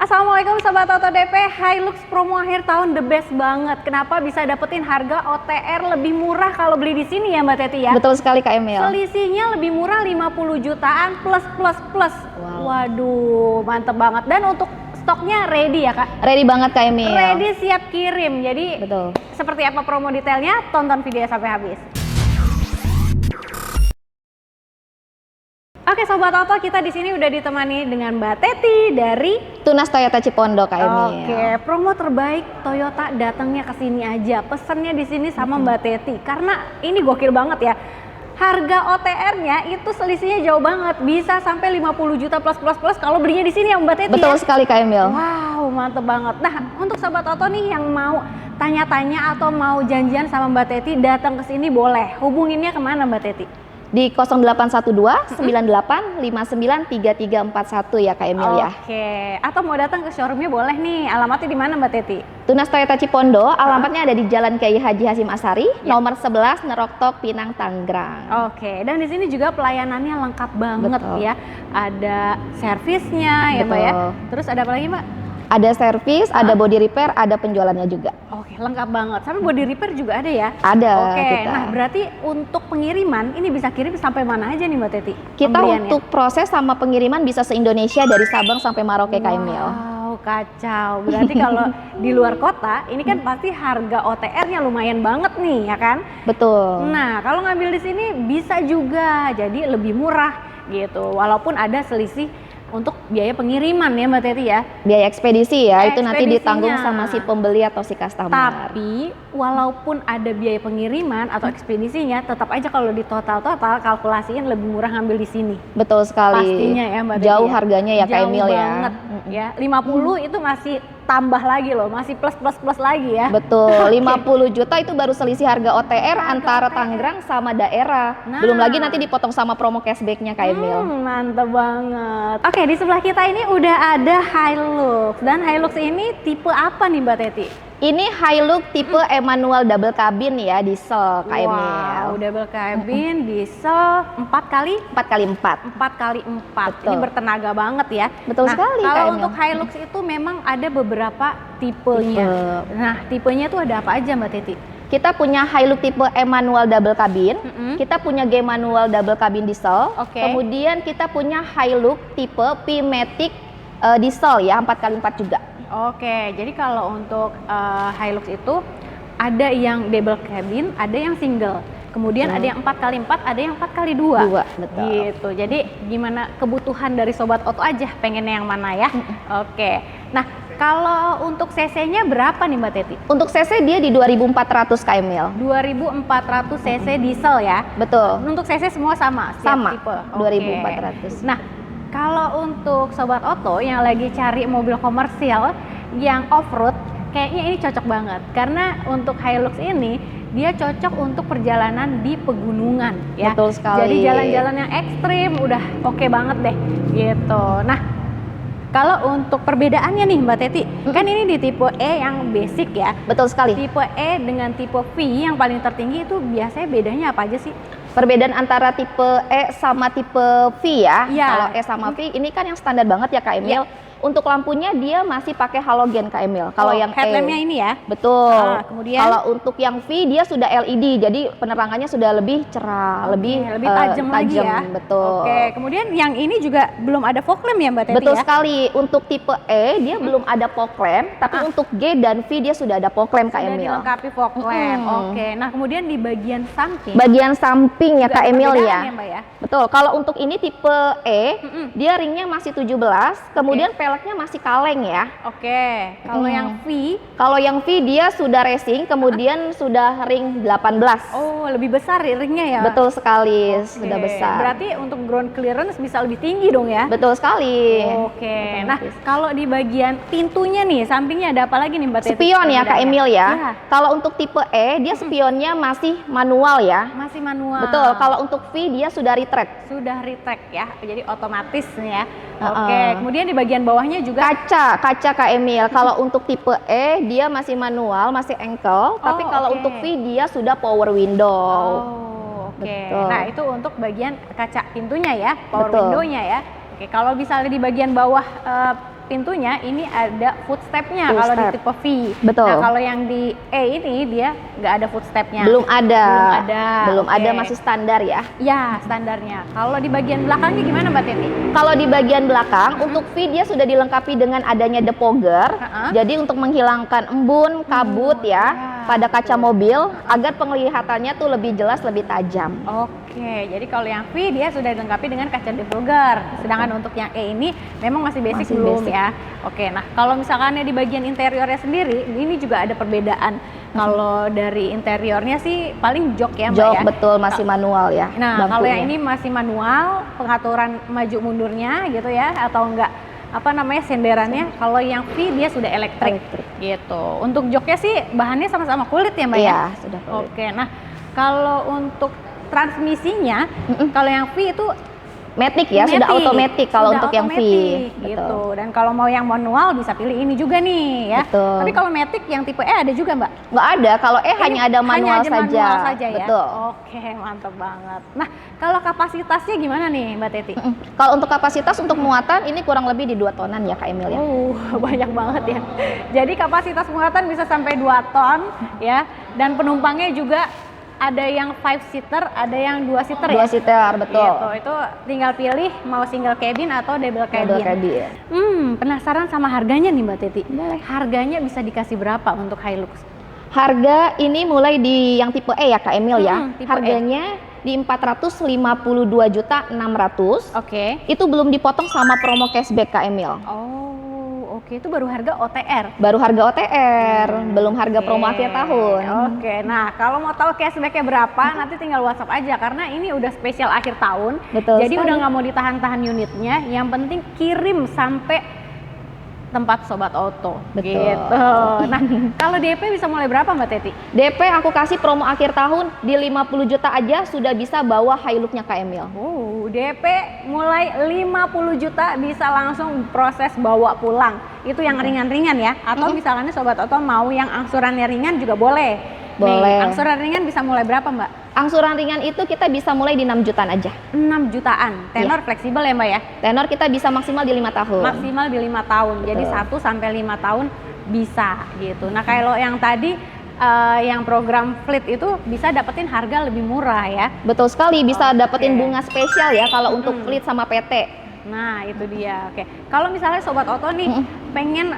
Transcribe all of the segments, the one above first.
Assalamualaikum Sobat Oto DP, Hilux promo akhir tahun the best banget. Kenapa bisa dapetin harga OTR lebih murah kalau beli di sini ya Mbak Teti ya? Betul sekali Kak Emil. Selisihnya lebih murah 50 jutaan plus. Wow. Waduh, mantep banget. Dan untuk stoknya ready ya Kak? Ready banget Kak Emil. Ready siap kirim. Jadi betul. Seperti apa promo detailnya? Tonton videonya sampai habis. Oke Sobat Oto, kita di sini udah ditemani dengan Mbak Teti dari Tunas Toyota Cipondo Kak Emil. Oke, promo terbaik Toyota datangnya ke sini aja. Pesennya di sini sama Mbak Teti. Karena ini gokil banget ya. Harga OTR-nya itu selisihnya jauh banget. Bisa sampai 50 juta plus kalau belinya di sini ya Mbak Teti. Betul sekali Kak Emil. Wow, mantep banget. Nah, untuk Sobat Oto nih yang mau tanya-tanya atau mau janjian sama Mbak Teti datang ke sini boleh. Hubunginnya kemana Mbak Teti? Di 0812 98 59 3341 ya Kak Emil ya. Oke, atau mau datang ke showroomnya boleh nih. Alamatnya di mana Mbak Teti? Tunas Toyota Cipondo, alamatnya ada di Jalan Kiai Haji Hasyim Asari, nomor 11 Neroktok, Pinang, Tangerang. Oke, dan di sini juga pelayanannya lengkap banget. Betul. Ya. Ada servisnya ya Mbak ya. Terus ada apa lagi Mbak? Ada servis, ada body repair, ada penjualannya juga. Oke, lengkap banget. Sampai body repair juga ada ya? Ada. Oke, kita. nah berarti untuk pengiriman ini bisa kirim sampai mana aja nih Mbak Teti? Kita untuk proses sama pengiriman bisa se-Indonesia dari Sabang sampai Merauke Kak Emil. Wow, kacau. Berarti kalau di luar kota, ini kan pasti harga OTR-nya lumayan banget nih, ya kan? Betul. Nah, kalau ngambil di sini bisa juga, jadi lebih murah gitu. Walaupun ada selisih untuk biaya pengiriman ya Mbak Teti ya. Biaya ekspedisi ya, itu nanti Ekspedisinya. ditanggung sama si pembeli atau si customer. Tapi walaupun ada biaya pengiriman atau ekspedisinya, tetap aja kalau di total kalkulasiin lebih murah ngambil di sini. Betul sekali. Pastinya ya Mbak Teti. Jauh harganya ya Kak Emil ya. Jauh banget ya. 50 itu masih tambah lagi loh, masih plus lagi ya. Betul, 50 juta itu baru selisih harga OTR antara Tangerang sama daerah. Nah. Belum lagi nanti dipotong sama promo cashbacknya Kak Emil. Mantap banget. Oke, di sebelah kita ini udah ada Hilux. Dan Hilux ini tipe apa nih Mbak Teti? Ini Hilux tipe Emmanuel double cabin ya, diesel Kak Emil. Wow, double cabin, diesel 4x4. 4x4. Ini bertenaga banget ya. Betul sekali Kak Kalau Emil. untuk Hilux itu memang ada beberapa tipenya. Nah, tipenya tuh ada apa aja Mbak Teti? Kita punya Hilux tipe Emmanuel double cabin, kita punya G manual double cabin diesel, kemudian kita punya Hilux tipe P-Matic diesel ya, 4x4 juga. Oke, jadi kalau untuk Hilux itu ada yang double cabin, ada yang single. Kemudian ada yang 4x4, ada yang 4x2. Betul. Gitu. Jadi gimana kebutuhan dari Sobat Oto aja pengennya yang mana ya. Oke. Nah, kalau untuk cc-nya berapa nih Mbak Teti? Untuk cc dia di 2400 Kak Emil. 2400 cc diesel ya. Betul. Untuk cc semua sama? Sama, tipe. 2400. Nah, kalau untuk Sobat Oto yang lagi cari mobil komersial yang off-road, kayaknya ini cocok banget. Karena untuk Hilux ini, dia cocok untuk perjalanan di pegunungan ya. Betul sekali. Jadi jalan-jalan yang ekstrim udah oke banget deh gitu. Nah, kalau untuk perbedaannya nih Mbak Teti, kan ini di tipe E yang basic ya. Betul sekali. Tipe E dengan tipe V yang paling tertinggi itu biasanya bedanya apa aja sih? Perbedaan antara tipe E sama tipe V ya. Ya. Kalau E sama V ini kan yang standar banget ya Kak Emil. Untuk lampunya dia masih pakai halogen Kak Emil. Kalau yang headlampnya E, ini ya. betul. Kemudian kalau untuk yang V dia sudah LED, jadi penerangannya sudah lebih cerah, lebih tajam lagi ya. Betul. Oke, kemudian yang ini juga belum ada fog lamp ya Mbak Teti Betul ya? sekali. Untuk tipe E dia belum ada fog lamp, tapi untuk G dan V dia sudah ada fog lamp Kak Sudah Emil. dilengkapi fog lamp. Oke, nah kemudian di bagian samping. Bagian samping ya juga Kak ada Emil perbedaan ya. Mbak ya? Betul. Kalau untuk ini tipe E, dia ringnya masih 17, kemudian peleknya masih kaleng ya. Oke, kalau yang V, Kalau yang V dia sudah racing, kemudian sudah ring 18. oh lebih besar ringnya ya? Betul sekali, Oke, sudah besar. Berarti untuk ground clearance bisa lebih tinggi dong ya? Betul sekali. Oke, nah kalau di bagian pintunya nih, sampingnya ada apa lagi nih Mbak Teti? Spion ya Kak Emil ya. Iya. Kalau untuk tipe E dia spionnya masih manual ya. Masih manual. Betul. Kalau untuk V dia sudah retract. Sudah retract ya, jadi otomatis ya. Oke, kemudian di bagian bawahnya juga Kaca Kak Emil. Kalau untuk tipe E dia masih manual, masih ankle, tapi kalau untuk V dia sudah power window. Oke. Betul. Nah, itu untuk bagian kaca pintunya ya, power Betul. window-nya ya. Oke, kalau misalnya di bagian bawah pintunya ini ada footstepnya kalau di tipe V. Betul. Nah kalau yang di E ini dia nggak ada footstepnya. Belum ada. Belum okay. ada, masih standar ya. Ya standarnya. Kalau di bagian belakangnya gimana Mbak Teti? Kalau di bagian belakang untuk V dia sudah dilengkapi dengan adanya depogger. Jadi untuk menghilangkan embun, kabut ya pada kaca mobil agar penglihatannya tuh lebih jelas, lebih tajam. Oke, jadi kalau yang V dia sudah dilengkapi dengan kaca depogger. Sedangkan untuk yang E ini memang masih basic belum ya. Oke, nah kalau misalkan di bagian interiornya sendiri, ini juga ada perbedaan. Kalau dari interiornya sih paling jok ya Mbak jok, ya? Betul, masih manual ya. Nah, kalau yang ini masih manual, pengaturan maju mundurnya gitu ya, atau enggak apa namanya senderannya. Kalau yang V dia sudah elektrik gitu. Untuk joknya sih bahannya sama-sama kulit ya Mbak ya? Iya, sudah kulit. Oke, nah kalau untuk transmisinya, kalau yang V itu Matic ya, sudah otomatis kalau untuk yang V. Gitu. Dan kalau mau yang manual bisa pilih ini juga nih ya. Betul. Tapi kalau Matic yang tipe E ada juga Mbak? Nggak ada, kalau E hanya ada manual saja. Manual saja ya? Betul. Oke, mantap banget. Nah, kalau kapasitasnya gimana nih Mbak Teti? Kalau untuk kapasitas untuk muatan ini kurang lebih di 2 tonan ya Kak Emil ya. Banyak banget ya. Jadi kapasitas muatan bisa sampai 2 ton ya. Dan penumpangnya juga ada yang 5-seater, ada yang 2-seater ya? 2-seater, betul. Gitu. Itu tinggal pilih mau single cabin atau double cabin. Penasaran sama harganya nih Mbak Teti? Boleh. Harganya bisa dikasih berapa untuk Hilux? Harga ini mulai di yang tipe E ya Kak Emil ya. Harganya di 452.600.000. Oke. Itu belum dipotong sama promo cashback Kak Emil. Oke, itu baru harga OTR. Baru harga OTR, belum harga promo akhir tahun. Oke, nah kalau mau tahu cashbacknya berapa, nanti tinggal WhatsApp aja karena ini udah spesial akhir tahun. Betul. Jadi sekali. udah nggak mau ditahan-tahan unitnya. Yang penting kirim sampai tempat Sobat Auto. Betul. Gitu. Nah, kalau DP bisa mulai berapa Mbak Teti? DP aku kasih promo akhir tahun di 50 juta aja sudah bisa bawa Hilux-nya Kak Emil. DP mulai 50 juta bisa langsung proses bawa pulang. Itu yang ringan-ringan ya. Atau misalnya Sobat Auto mau yang angsurannya ringan juga boleh. Boleh. Nih, angsuran ringan bisa mulai berapa Mbak? Angsuran ringan itu kita bisa mulai di 6 jutaan aja. 6 jutaan. Tenor fleksibel ya Mbak ya? Tenor kita bisa maksimal di 5 tahun. Maksimal di 5 tahun. Betul. Jadi 1 sampai 5 tahun bisa gitu. Nah, kalau yang tadi yang program fleet itu bisa dapetin harga lebih murah ya. Betul sekali, bisa dapetin bunga spesial ya kalau untuk fleet sama PT. Nah, itu dia. Oke. Kalau misalnya Sobat Auto nih pengen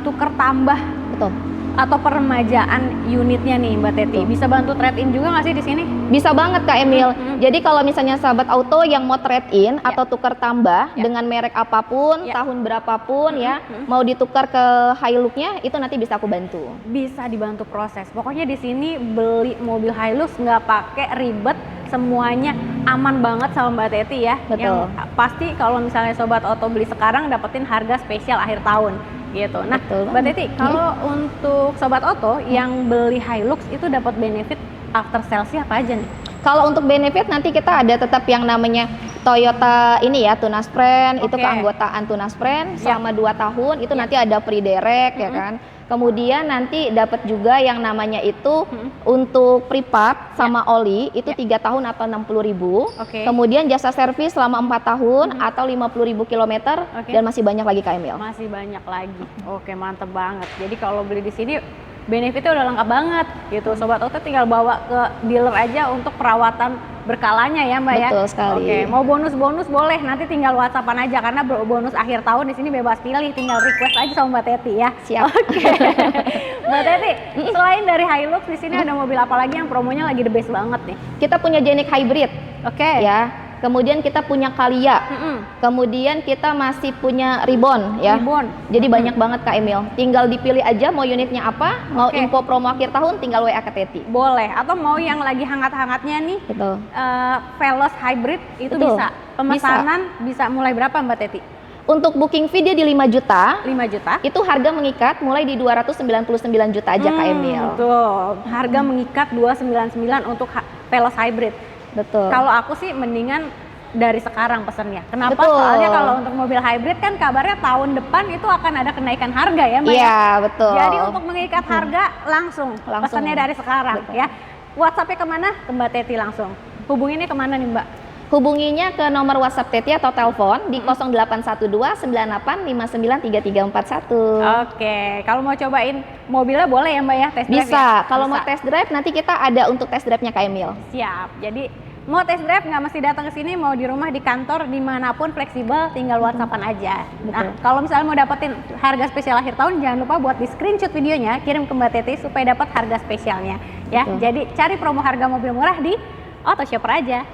tuker tambah Betul. atau peremajaan unitnya nih Mbak Teti, bisa bantu trade-in juga nggak sih di sini? Bisa banget Kak Emil. Jadi kalau misalnya sahabat auto yang mau trade-in atau tukar tambah dengan merek apapun, tahun berapapun ya, mau ditukar ke Hilux-nya, itu nanti bisa aku bantu. Bisa dibantu proses. Pokoknya di sini beli mobil Hilux nggak pakai ribet, semuanya aman banget sama Mbak Teti ya. Betul. Yang pasti kalau misalnya Sobat Auto beli sekarang dapetin harga spesial akhir tahun. Gitu. Nah, Mbak Teti, kalau untuk Sobat Auto yang beli Hilux itu dapat benefit after sales-nya apa aja nih? Kalau untuk benefit nanti kita ada tetap yang namanya Toyota ini ya, Tunas Friend, itu keanggotaan Tunas Friend selama 2 tahun, itu nanti ada free direct ya kan. Kemudian nanti dapat juga yang namanya itu untuk privat sama oli itu 3 tahun atau 60.000. Kemudian jasa servis selama 4 tahun atau 50.000 kilometer dan masih banyak lagi Kak Emil. Masih banyak lagi. Oke, mantep banget. Jadi kalau beli di sini benefitnya udah lengkap banget gitu. Sobat Auto tinggal bawa ke dealer aja untuk perawatan berkalanya ya Mbak ya. Betul sekali. Oke, mau bonus-bonus boleh, nanti tinggal WhatsAppan aja karena bonus akhir tahun di sini bebas pilih, tinggal request aja sama Mbak Teti ya. Siap. Oke. Mbak Teti, selain dari Hilux di sini ada mobil apa lagi yang promonya lagi the best banget nih? Kita punya Jenik Hybrid. Ya. Kemudian kita punya Kalia. Kemudian kita masih punya Ribbon ya. Jadi banyak banget Kak Emil. Tinggal dipilih aja mau unitnya apa, mau info promo akhir tahun tinggal WA ke Teti. Boleh. Atau mau yang lagi hangat-hangatnya nih. Betul. Veloz Hybrid itu bisa. Pemesanan bisa mulai berapa Mbak Teti? Untuk booking fee dia di 5 juta. 5 juta. Itu harga mengikat mulai di 299 juta aja Kak Emil. Betul. Harga mengikat 299 untuk Veloz Hybrid. Betul. Kalau aku sih mendingan dari sekarang pesennya. Kenapa? Soalnya kalau untuk mobil hybrid kan kabarnya tahun depan itu akan ada kenaikan harga ya Mbak. Iya, betul. Jadi untuk mengikat harga langsung pesennya dari sekarang ya. WhatsApp-nya kemana? Ke Mbak Teti langsung. Hubunginnya kemana nih Mbak? hubunginya ke nomor WhatsApp Teti atau telepon di 0812 98 59 3341. Oke, kalau mau cobain mobilnya boleh ya Mbak ya, test drive Bisa, ya? kalau mau test drive nanti kita ada untuk test drive-nya Kak Emil. Siap, jadi mau test drive nggak mesti datang ke sini, mau di rumah, di kantor, dimanapun fleksibel, tinggal WhatsAppan aja. Nah, kalau misalnya mau dapetin harga spesial akhir tahun, jangan lupa buat di screenshot videonya, kirim ke Mbak Teti supaya dapat harga spesialnya. Ya, jadi cari promo harga mobil murah di Autoshopper aja.